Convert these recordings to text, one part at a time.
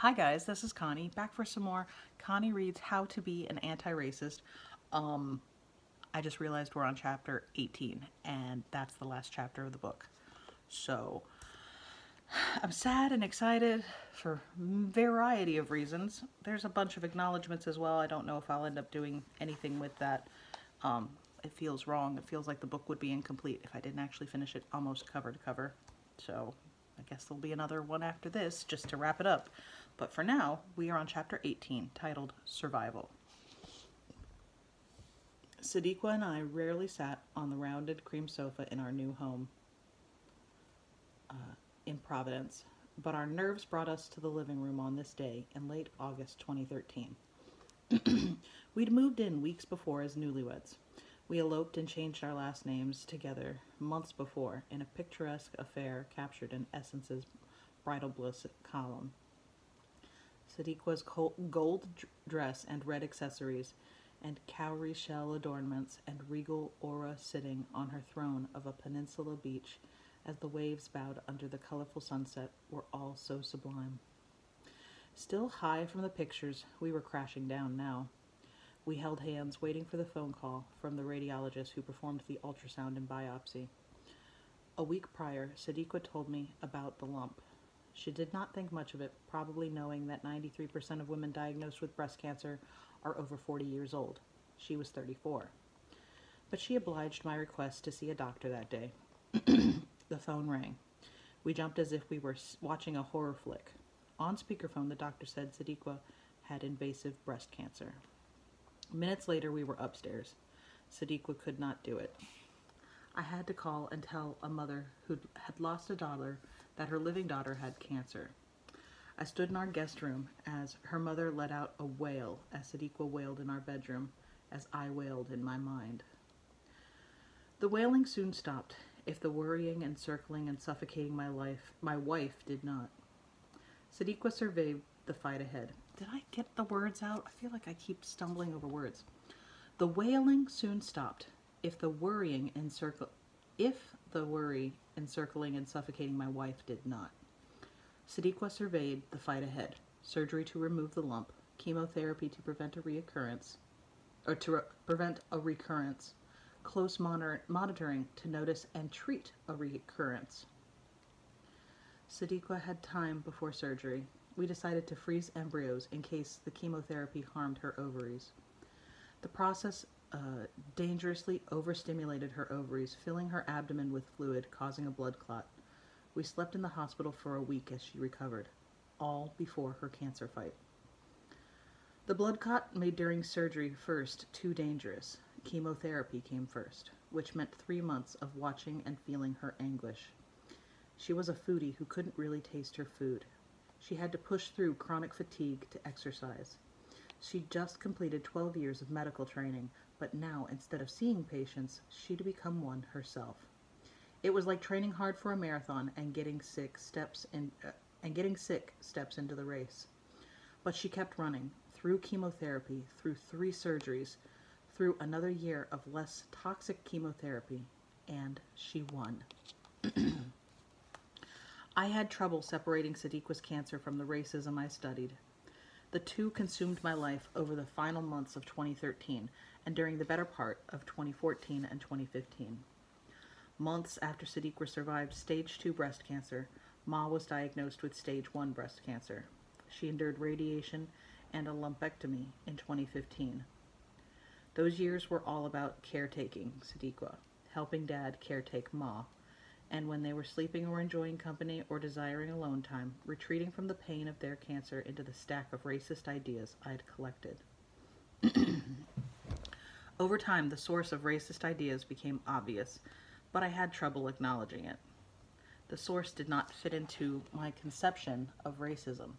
Hi guys, this is Connie, back for some more Connie Reads How to Be an Anti-Racist. Um, I just realized we're on chapter 18, and that's the last chapter of the book. So, I'm sad and excited for a variety of reasons. There's a bunch of acknowledgments as well. I don't know if I'll end up doing anything with that. It feels wrong. It feels like the book would be incomplete if I didn't actually finish it almost cover to cover. So, I guess there'll be another one after this, just to wrap it up. But for now, we are on chapter 18, titled Survival. Sadiqa and I rarely sat on the rounded cream sofa in our new home in Providence, but our nerves brought us to the living room on this day in late August 2013. We'd moved in weeks before as newlyweds. We eloped and changed our last names together months before in a picturesque affair captured in Essence's Bridal Bliss column. Sadiqa's gold dress and red accessories and cowrie shell adornments and regal aura sitting on her throne of a peninsula beach as the waves bowed under the colorful sunset were all so sublime. Still high from the pictures, we were crashing down now. We held hands, waiting for the phone call from the radiologist who performed the ultrasound and biopsy. A week prior, Sadiqa told me about the lump. She did not think much of it, probably knowing that 93% of women diagnosed with breast cancer are over 40 years old. She was 34. But she obliged my request to see a doctor that day. The phone rang. We jumped as if we were watching a horror flick. On speakerphone, the doctor said Sadiqa had invasive breast cancer. Minutes later, we were upstairs. Sadiqa could not do it. I had to call and tell a mother who had lost a daughter that her living daughter had cancer. I stood in our guest room as her mother let out a wail as Sadiqa wailed in our bedroom, as I wailed in my mind. The wailing soon stopped, if the worrying, encircling, and suffocating my wife did not. Sadiqa surveyed the fight ahead. Did I get the words out? I feel like I keep stumbling over words. The wailing soon stopped, if the worry encircling and suffocating my wife did not. Sadiqa surveyed the fight ahead. Surgery to remove the lump, chemotherapy to prevent a recurrence, close monitoring to notice and treat a recurrence. Sadiqa had time before surgery. We decided to freeze embryos in case the chemotherapy harmed her ovaries. The process dangerously overstimulated her ovaries, filling her abdomen with fluid, causing a blood clot. We slept in the hospital for a week as she recovered, all before her cancer fight. The blood clot made during surgery first too dangerous. Chemotherapy came first, which meant 3 months of watching and feeling her anguish. She was a foodie who couldn't really taste her food. She had to push through chronic fatigue to exercise. She'd just completed 12 years of medical training, but now, instead of seeing patients, she'd become one herself. It was like training hard for a marathon and getting sick steps into the race. But she kept running, through chemotherapy, through 3 surgeries, through another year of less toxic chemotherapy, and she won. I had trouble separating Sadiqa's cancer from the racism I studied. The two consumed my life over the final months of 2013 and during the better part of 2014 and 2015. Months after Sadiqa survived stage 2 breast cancer, Ma was diagnosed with stage 1 breast cancer. She endured radiation and a lumpectomy in 2015. Those years were all about caretaking Sadiqa, helping Dad caretake Ma, and when they were sleeping or enjoying company or desiring alone time, retreating from the pain of their cancer into the stack of racist ideas I'd collected. Over time, the source of racist ideas became obvious, but I had trouble acknowledging it. The source did not fit into my conception of racism.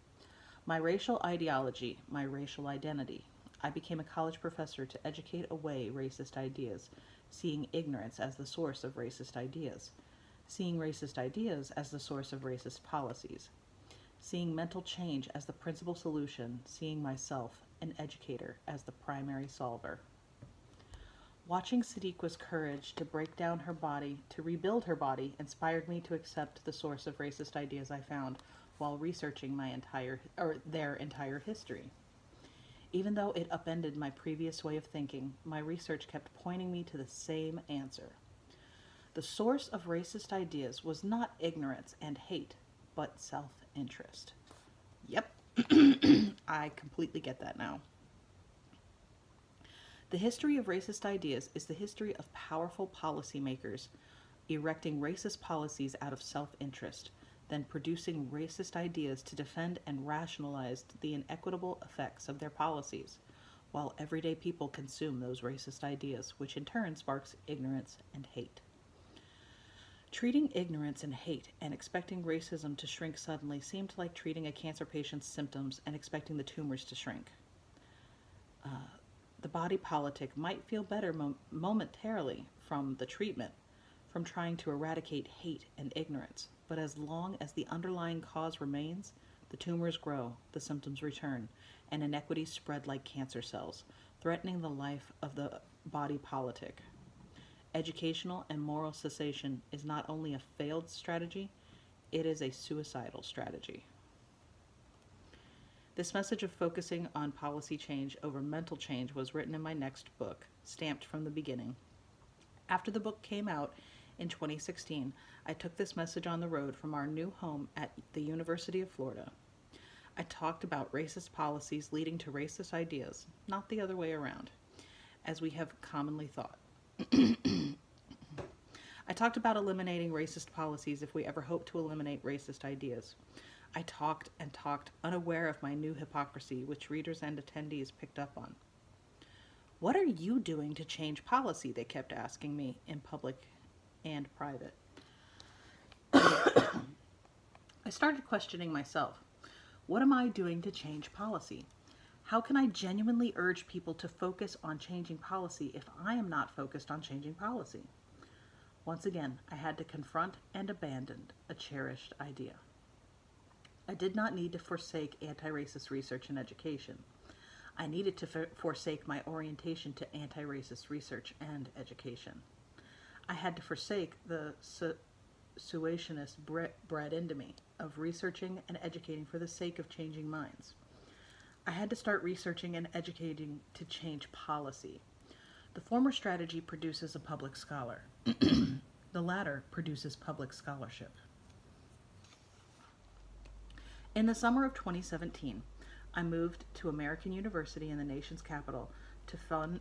My racial ideology, my racial identity. I became a college professor to educate away racist ideas, seeing ignorance as the source of racist ideas, seeing racist ideas as the source of racist policies, seeing mental change as the principal solution, seeing myself, an educator, as the primary solver. Watching Sadiqa's courage to break down her body, to rebuild her body, inspired me to accept the source of racist ideas I found, while researching their entire history. Even though it upended my previous way of thinking, my research kept pointing me to the same answer. The source of racist ideas was not ignorance and hate, but self-interest. Yep, I completely get that now. The history of racist ideas is the history of powerful policymakers erecting racist policies out of self-interest, then producing racist ideas to defend and rationalize the inequitable effects of their policies, while everyday people consume those racist ideas, which in turn sparks ignorance and hate. Treating ignorance and hate and expecting racism to shrink suddenly seemed like treating a cancer patient's symptoms and expecting the tumors to shrink. The body politic might feel better momentarily from the treatment, from trying to eradicate hate and ignorance, but as long as the underlying cause remains, the tumors grow, the symptoms return, and inequities spread like cancer cells, threatening the life of the body politic. Educational and moral cessation is not only a failed strategy, it is a suicidal strategy. This message of focusing on policy change over mental change was written in my next book, Stamped from the Beginning. After the book came out in 2016, I took this message on the road from our new home at the University of Florida. I talked about racist policies leading to racist ideas, not the other way around, as we have commonly thought. I talked about eliminating racist policies if we ever hope to eliminate racist ideas. I talked and talked, unaware of my new hypocrisy, which readers and attendees picked up on. What are you doing to change policy? They kept asking me in public and private. I started questioning myself. What am I doing to change policy? How can I genuinely urge people to focus on changing policy if I am not focused on changing policy? Once again, I had to confront and abandon a cherished idea. I did not need to forsake anti-racist research and education. I needed to forsake my orientation to anti-racist research and education. I had to forsake the suasionist bred into me of researching and educating for the sake of changing minds. I had to start researching and educating to change policy. The former strategy produces a public scholar. The latter produces public scholarship. In the summer of 2017, I moved to American University in the nation's capital to found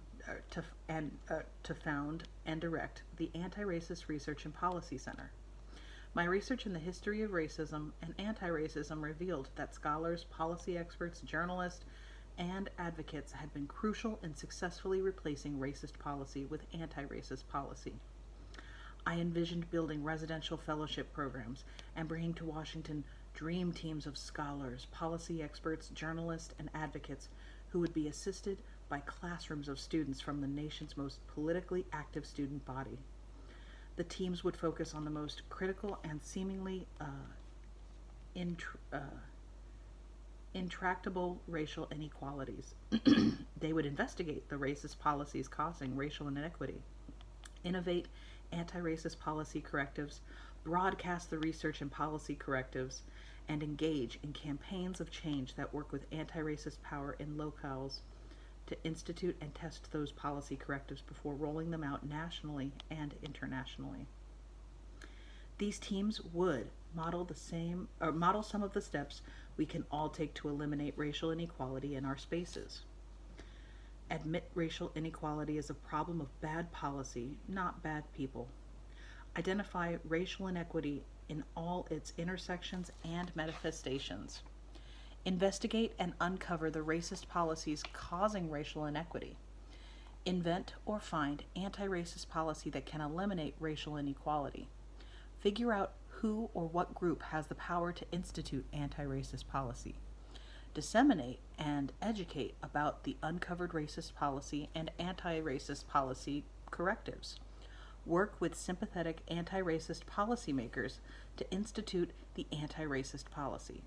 and direct the Antiracist Research and Policy Center. My research in the history of racism and anti-racism revealed that scholars, policy experts, journalists, and advocates had been crucial in successfully replacing racist policy with anti-racist policy. I envisioned building residential fellowship programs and bringing to Washington dream teams of scholars, policy experts, journalists, and advocates who would be assisted by classrooms of students from the nation's most politically active student body. The teams would focus on the most critical and seemingly intractable racial inequalities. They would investigate the racist policies causing racial inequity, innovate anti-racist policy correctives, broadcast the research and policy correctives, and engage in campaigns of change that work with anti-racist power in locales to institute and test those policy correctives before rolling them out nationally and internationally. These teams would model some of the steps we can all take to eliminate racial inequality in our spaces. Admit racial inequality as a problem of bad policy, not bad people. Identify racial inequity in all its intersections and manifestations. Investigate and uncover the racist policies causing racial inequity. Invent or find anti-racist policy that can eliminate racial inequality. Figure out who or what group has the power to institute anti-racist policy. Disseminate and educate about the uncovered racist policy and anti-racist policy correctives. Work with sympathetic anti-racist policymakers to institute the anti-racist policy.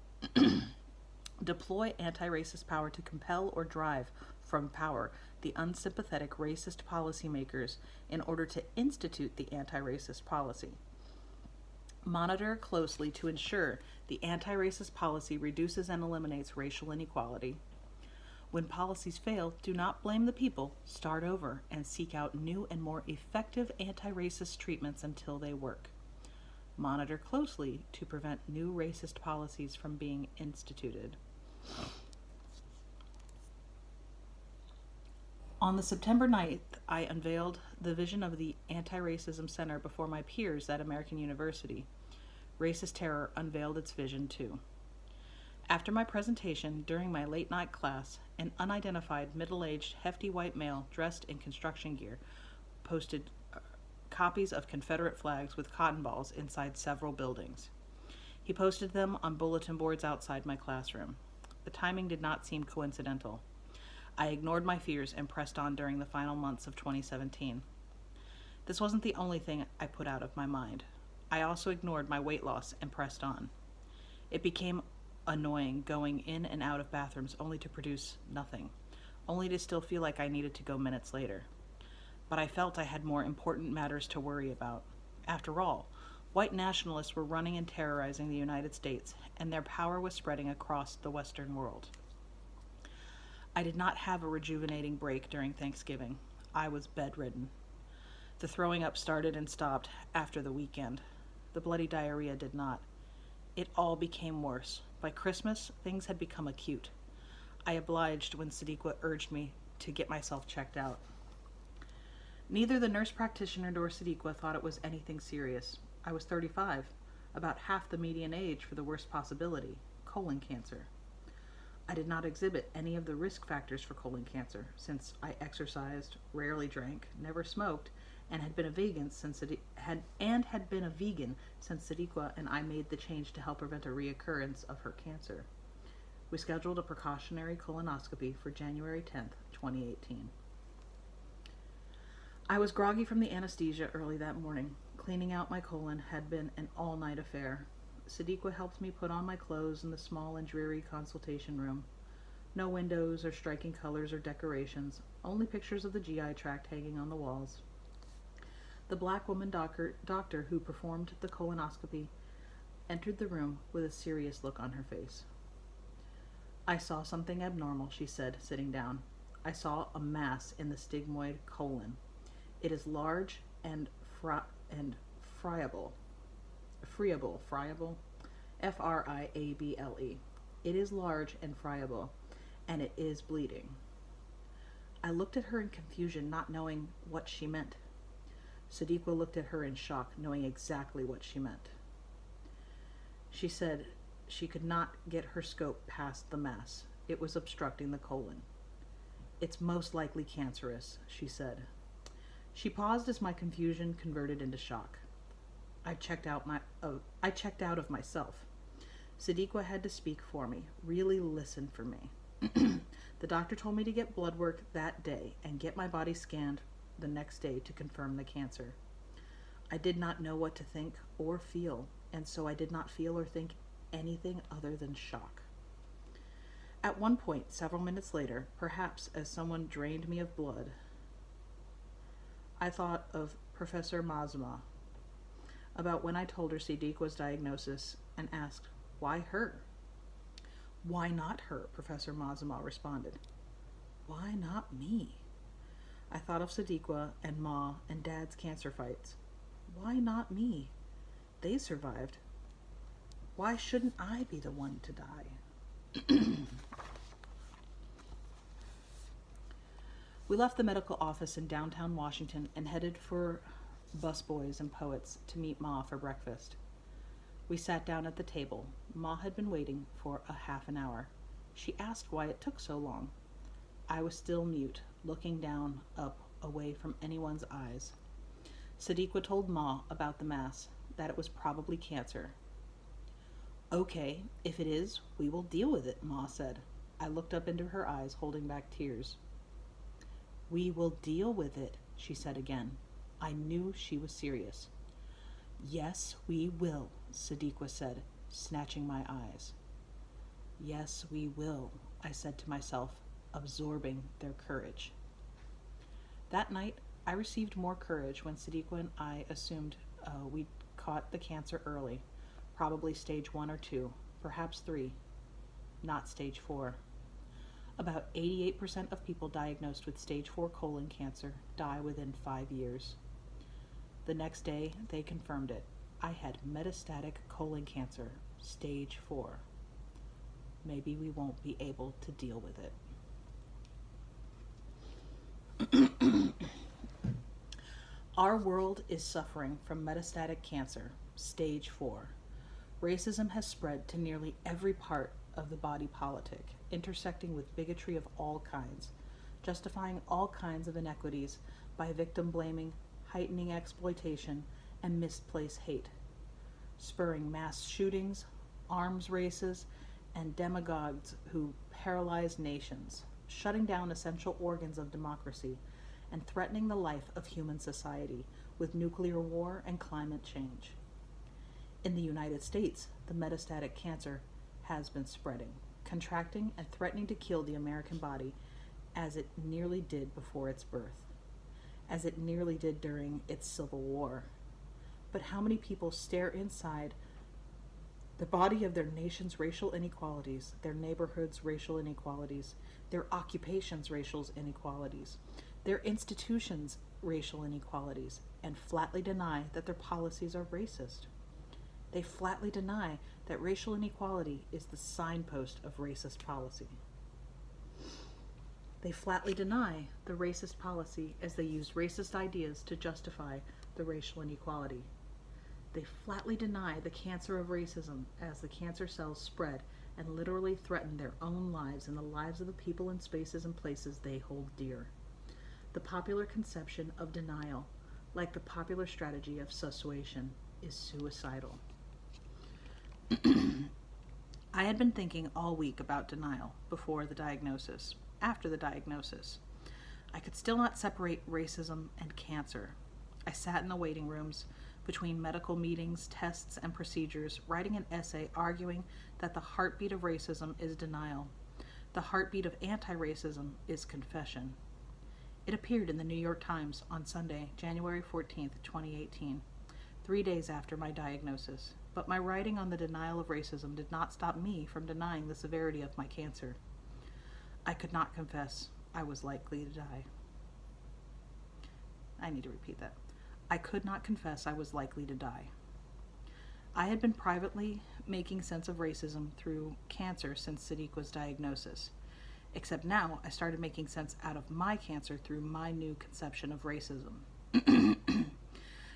Deploy anti-racist power to compel or drive from power the unsympathetic racist policymakers in order to institute the anti-racist policy. Monitor closely to ensure The anti-racist policy reduces and eliminates racial inequality. When policies fail, do not blame the people. Start over and seek out new and more effective anti-racist treatments until they work. Monitor closely to prevent new racist policies from being instituted. On the September 9th, I unveiled the vision of the Anti-Racism Center before my peers at American University. Racist Terror unveiled its vision too. After my presentation, during my late night class, an unidentified, middle-aged, hefty white male dressed in construction gear posted copies of Confederate flags with cotton balls inside several buildings. He posted them on bulletin boards outside my classroom. The timing did not seem coincidental. I ignored my fears and pressed on during the final months of 2017. This wasn't the only thing I put out of my mind. I also ignored my weight loss and pressed on. It became annoying going in and out of bathrooms only to produce nothing, only to still feel like I needed to go minutes later. But I felt I had more important matters to worry about. After all, white nationalists were running and terrorizing the United States, and their power was spreading across the Western world. I did not have a rejuvenating break during Thanksgiving. I was bedridden. The throwing up started and stopped after the weekend. The bloody diarrhea did not. It all became worse. By Christmas, things had become acute. I obliged when Sadiqa urged me to get myself checked out. Neither the nurse practitioner nor Sadiqa thought it was anything serious. I was 35, about half the median age for the worst possibility, colon cancer. I did not exhibit any of the risk factors for colon cancer, since I exercised, rarely drank, never smoked, and had been a vegan since Sadiqa and I made the change to help prevent a reoccurrence of her cancer. We scheduled a precautionary colonoscopy for January 10th, 2018. I was groggy from the anesthesia early that morning. Cleaning out my colon had been an all-night affair. Sadiqa helped me put on my clothes in the small and dreary consultation room. No windows or striking colors or decorations, only pictures of the GI tract hanging on the walls. The black woman doctor who performed the colonoscopy entered the room with a serious look on her face. "I saw something abnormal," she said, sitting down. "I saw a mass in the stigmoid colon. It is large and friable. Friable? Friable. It is large and friable, and it is bleeding." I looked at her in confusion, not knowing what she meant. Sadiqa looked at her in shock, knowing exactly what she meant. She said she could not get her scope past the mass. It was obstructing the colon. "It's most likely cancerous," she said. She paused as my confusion converted into shock. I checked out of myself. Sadiqa had to speak for me, really listen for me. The doctor told me to get blood work that day and get my body scanned the next day to confirm the cancer. I did not know what to think or feel, and so I did not feel or think anything other than shock. At one point, several minutes later, perhaps as someone drained me of blood, I thought of Professor Mazma, about when I told her Sadiqa's diagnosis and asked, "Why her?" "Why not her?" Professor Mazma responded. "Why not me?" I thought of Sadiqa and Ma and Dad's cancer fights. Why not me? They survived. Why shouldn't I be the one to die? We left the medical office in downtown Washington and headed for Busboys and Poets to meet Ma for breakfast. We sat down at the table. Ma had been waiting for a half an hour. She asked why it took so long. I was still mute, looking down, up, away from anyone's eyes. Sadiqa told Ma about the mass, that it was probably cancer. "Okay, if it is, we will deal with it," Ma said. I looked up into her eyes, holding back tears. "We will deal with it," she said again. I knew she was serious. "Yes, we will," Sadiqa said, snatching my eyes. "Yes, we will," I said to myself, absorbing their courage. That night, I received more courage when Sadiqa and I assumed we'd caught the cancer early, probably stage 1 or 2, perhaps 3, not stage 4. About 88% of people diagnosed with stage 4 colon cancer die within 5 years. The next day, they confirmed it. I had metastatic colon cancer, stage 4. Maybe we won't be able to deal with it. Our world is suffering from metastatic cancer, stage 4. Racism has spread to nearly every part of the body politic, intersecting with bigotry of all kinds, justifying all kinds of inequities by victim blaming, heightening exploitation, and misplaced hate, spurring mass shootings, arms races, and demagogues who paralyze nations, shutting down essential organs of democracy, and threatening the life of human society with nuclear war and climate change. In the United States, the metastatic cancer has been spreading, contracting, and threatening to kill the American body as it nearly did before its birth, as it nearly did during its Civil War. But how many people stare inside the body of their nation's racial inequalities, their neighborhoods' racial inequalities, their occupations' racial inequalities, their institutions' racial inequalities, and flatly deny that their policies are racist? They flatly deny that racial inequality is the signpost of racist policy. They flatly deny the racist policy as they use racist ideas to justify the racial inequality. They flatly deny the cancer of racism as the cancer cells spread and literally threaten their own lives and the lives of the people and spaces and places they hold dear. The popular conception of denial, like the popular strategy of sussation, is suicidal. I had been thinking all week about denial before the diagnosis, after the diagnosis. I could still not separate racism and cancer. I sat in the waiting rooms between medical meetings, tests, and procedures, writing an essay arguing that the heartbeat of racism is denial. The heartbeat of anti-racism is confession. It appeared in the New York Times on Sunday, January 14th, 2018, 3 days after my diagnosis. But my writing on the denial of racism did not stop me from denying the severity of my cancer. I could not confess I was likely to die. I need to repeat that. I could not confess I was likely to die. I had been privately making sense of racism through cancer since Sadiq's diagnosis, except now I started making sense out of my cancer through my new conception of racism.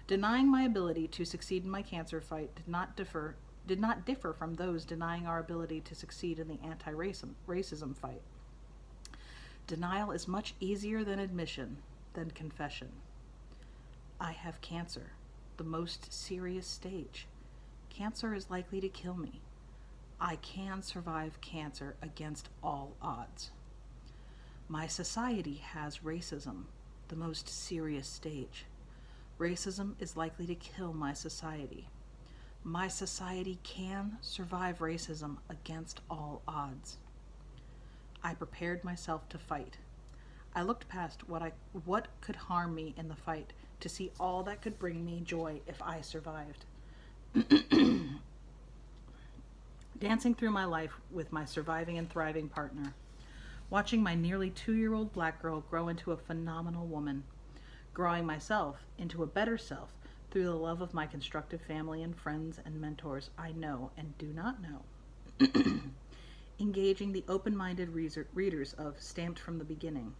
Denying my ability to succeed in my cancer fight did not differ from those denying our ability to succeed in the anti-racism fight. Denial is much easier than admission, than confession. I have cancer, the most serious stage. Cancer is likely to kill me. I can survive cancer against all odds. My society has racism, the most serious stage. Racism is likely to kill my society. My society can survive racism against all odds. I prepared myself to fight. I looked past what could harm me in the fight to see all that could bring me joy if I survived. Dancing through my life with my surviving and thriving partner, watching my nearly 2-year-old black girl grow into a phenomenal woman, growing myself into a better self through the love of my constructive family and friends and mentors I know and do not know. Engaging the open-minded readers of Stamped from the Beginning.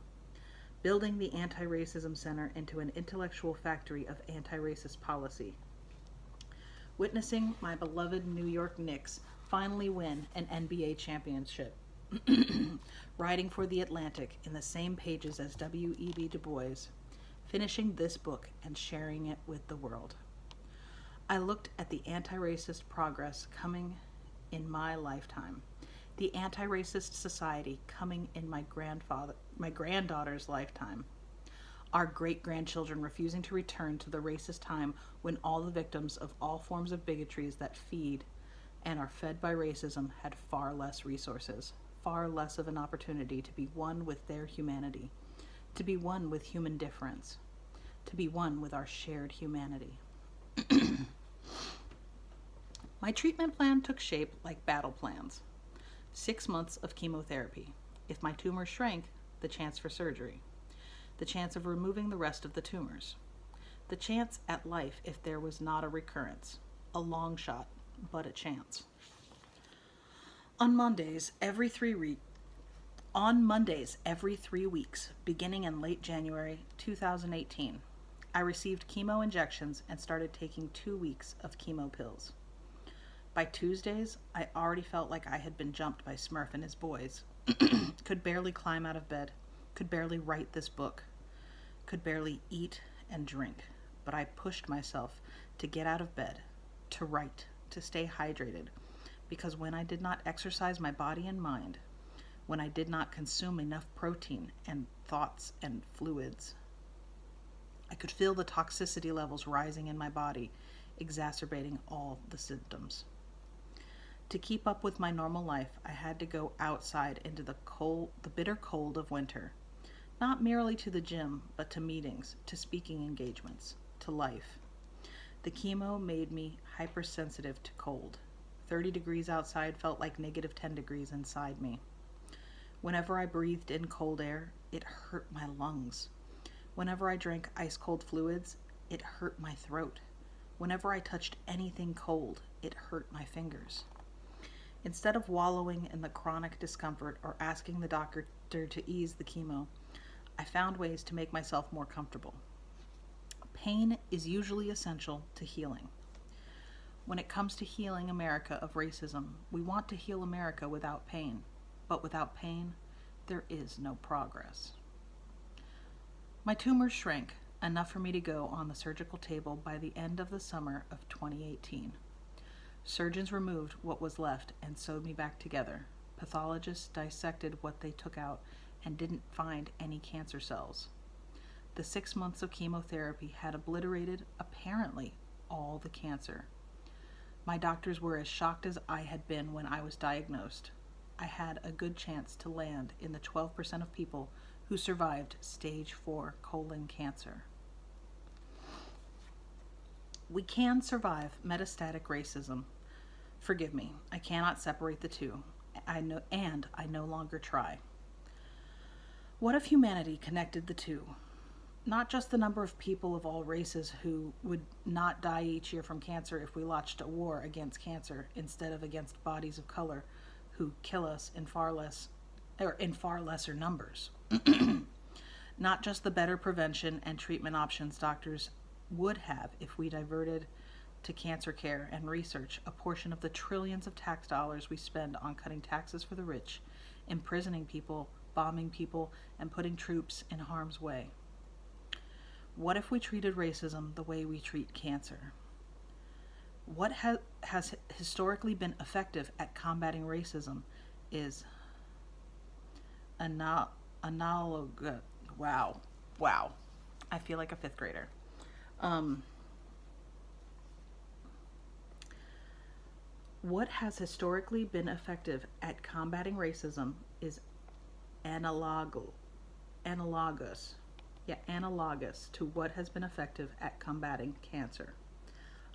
Building the Anti-Racism Center into an intellectual factory of anti-racist policy. Witnessing my beloved New York Knicks finally win an NBA championship. Writing for The Atlantic in the same pages as W.E.B. Du Bois. Finishing this book and sharing it with the world. I looked at the anti-racist progress coming in my lifetime. The anti-racist society coming in my granddaughter's lifetime. Our great-grandchildren refusing to return to the racist time when all the victims of all forms of bigotries that feed and are fed by racism had far less resources, far less of an opportunity to be one with their humanity, to be one with human difference, to be one with our shared humanity. My treatment plan took shape like battle plans. 6 months of chemotherapy. If my tumor shrank, the chance for surgery. The chance of removing the rest of the tumors. The chance at life if there was not a recurrence. A long shot, but a chance. On Mondays every 3 weeks, beginning in late January 2018, I received chemo injections and started taking 2 weeks of chemo pills. By Tuesdays, I already felt like I had been jumped by Smurf and his boys. Could barely climb out of bed, could barely write this book, could barely eat and drink, but I pushed myself to get out of bed, to write, to stay hydrated, because when I did not exercise my body and mind, when I did not consume enough protein and thoughts and fluids, I could feel the toxicity levels rising in my body, exacerbating all the symptoms. To keep up with my normal life, I had to go outside into the bitter cold of winter, not merely to the gym, but to meetings, to speaking engagements, to life. The chemo made me hypersensitive to cold. 30 degrees outside felt like negative 10 degrees inside me. Whenever I breathed in cold air, it hurt my lungs. Whenever I drank ice-cold fluids, it hurt my throat. Whenever I touched anything cold, it hurt my fingers. Instead of wallowing in the chronic discomfort or asking the doctor to ease the chemo, I found ways to make myself more comfortable. Pain is usually essential to healing. When it comes to healing America of racism, we want to heal America without pain. But without pain, there is no progress. My tumors shrank enough for me to go on the surgical table by the end of the summer of 2018. Surgeons removed what was left and sewed me back together. Pathologists dissected what they took out and didn't find any cancer cells. The 6 months of chemotherapy had obliterated, apparently, all the cancer. My doctors were as shocked as I had been when I was diagnosed. I had a good chance to land in the 12% of people who survived stage 4 colon cancer. We can survive metastatic racism. Forgive me, I cannot separate the two. I no longer try. What if humanity connected the two? Not just the number of people of all races who would not die each year from cancer if we launched a war against cancer instead of against bodies of color who kill us in far lesser numbers. Not just the better prevention and treatment options doctors would have if we diverted to cancer care and research a portion of the trillions of tax dollars we spend on cutting taxes for the rich, imprisoning people, bombing people, and putting troops in harm's way. What if we treated racism the way we treat cancer? What has historically been effective at combating racism is analogous. Wow. I feel like a 5th grader. What has historically been effective at combating racism is analogous to what has been effective at combating cancer.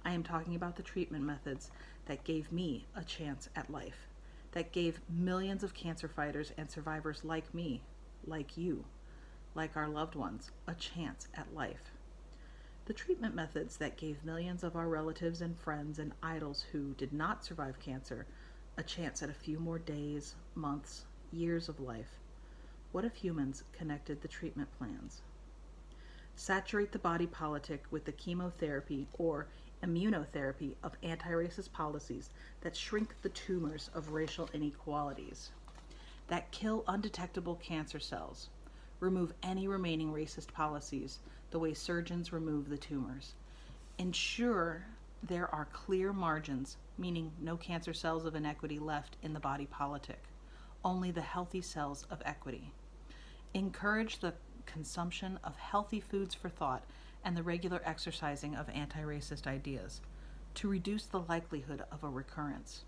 I am talking about the treatment methods that gave me a chance at life, that gave millions of cancer fighters and survivors like me, like you, like our loved ones, a chance at life. The treatment methods that gave millions of our relatives and friends and idols who did not survive cancer a chance at a few more days, months, years of life. What if humans connected the treatment plans? Saturate the body politic with the chemotherapy or immunotherapy of anti-racist policies that shrink the tumors of racial inequalities, that kill undetectable cancer cells, remove any remaining racist policies the way surgeons remove the tumors. Ensure there are clear margins, meaning no cancer cells of inequity left in the body politic, only the healthy cells of equity. Encourage the consumption of healthy foods for thought and the regular exercising of anti-racist ideas to reduce the likelihood of a recurrence.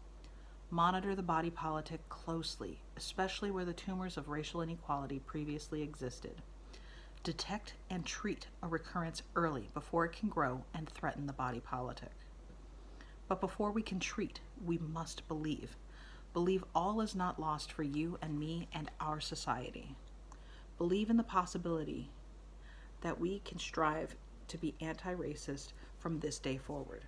Monitor the body politic closely, especially where the tumors of racial inequality previously existed. Detect and treat a recurrence early before it can grow and threaten the body politic. But before we can treat, we must believe. Believe all is not lost for you and me and our society. Believe in the possibility that we can strive to be anti-racist from this day forward.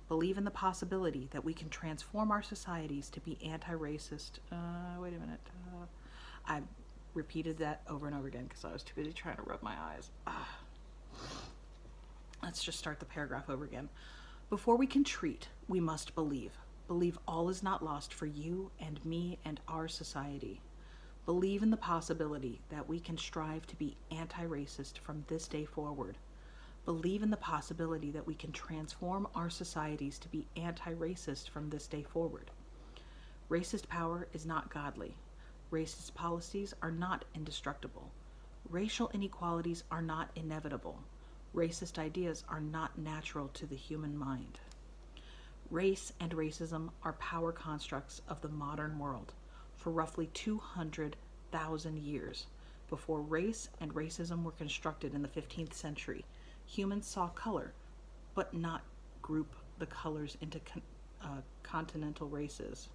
Believe in the possibility that we can transform our societies to be anti-racist. Wait a minute. I repeated that over and over again because I was too busy trying to rub my eyes. Let's just start the paragraph over again. Before we can treat, we must believe. Believe all is not lost for you and me and our society. Believe in the possibility that we can strive to be anti-racist from this day forward. Believe in the possibility that we can transform our societies to be anti-racist from this day forward. Racist power is not godly. Racist policies are not indestructible. Racial inequalities are not inevitable. Racist ideas are not natural to the human mind. Race and racism are power constructs of the modern world. For roughly 200,000 years, before race and racism were constructed in the 15th century, humans saw color, but not group the colors into continental races.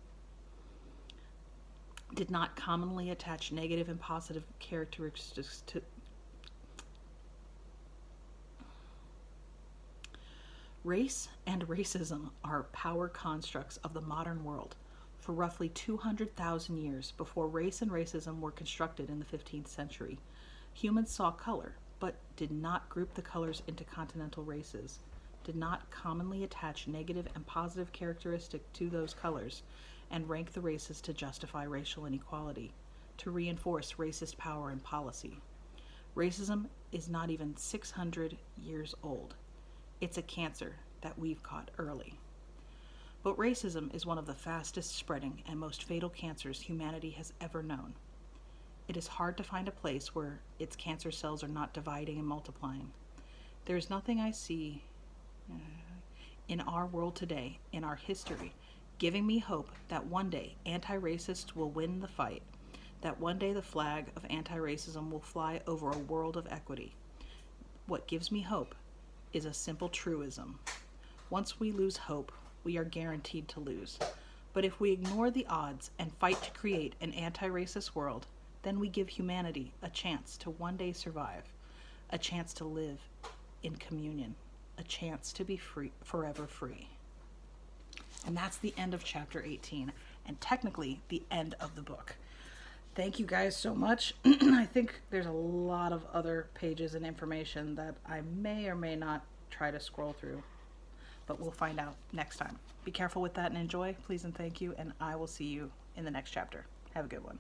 Did not commonly attach negative and positive characteristics to race and racism are power constructs of the modern world. For roughly 200,000 years, before race and racism were constructed in the 15th century, humans saw color, but did not group the colors into continental races, did not commonly attach negative and positive characteristics to those colors, and rank the races to justify racial inequality, to reinforce racist power and policy. Racism is not even 600 years old. It's a cancer that we've caught early. But racism is one of the fastest spreading and most fatal cancers humanity has ever known. It is hard to find a place where its cancer cells are not dividing and multiplying. There is nothing I see in our world today, in our history, giving me hope that one day anti-racists will win the fight, that one day the flag of anti-racism will fly over a world of equity. What gives me hope is a simple truism. Once we lose hope, we are guaranteed to lose. But if we ignore the odds and fight to create an anti-racist world, then we give humanity a chance to one day survive, a chance to live in communion, a chance to be free, forever free. And that's the end of chapter 18, and technically the end of the book. Thank you guys so much. I think there's a lot of other pages and information that I may or may not try to scroll through, but we'll find out next time. Be careful with that and enjoy, please and thank you, and I will see you in the next chapter. Have a good one.